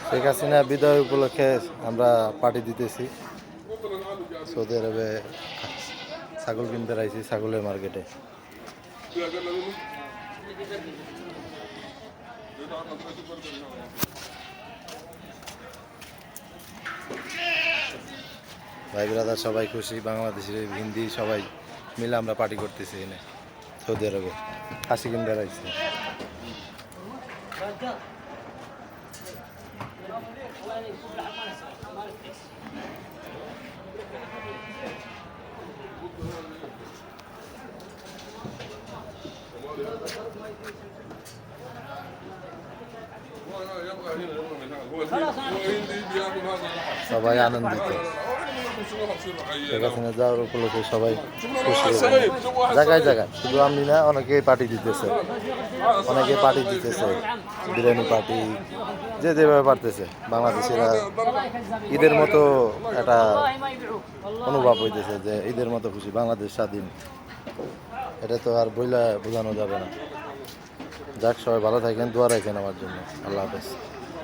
শেখ হাসিনা বিদায় উপলক্ষে আমরা পার্টি দিতেছি। সৌদি আরবে ছাগল কিনতে রাইছি ছাগলের মার্কেটে। ভাই ব্রাদার সবাই খুশি, বাংলাদেশের হিন্দি সবাই মিলে আমরা পার্টি করতেছি এনে সৌদি আরবে। খাসি কিনতে রাইছি। সবাই আনন্দিত। শেখ হাসিনা যাওয়ার উপলক্ষে সবাই খুশি। জায়গায় জায়গায় শুধু আমি না, অনেকেই পার্টি দিতেছে, অনেকে পার্টি দিতেছে, বিরিয়ানি পার্টি যে যেভাবে পারতেছে। বাংলাদেশিরা ঈদের মতো একটা অনুভব হইতেছে যে ঈদের মতো খুশি, বাংলাদেশ স্বাধীন। এটা তো আর বইলা বোঝানো যাবে না। যাক, সবাই ভালো থাকেন, দোয়া রাখেন আমার জন্য। আল্লাহ হাফেজ।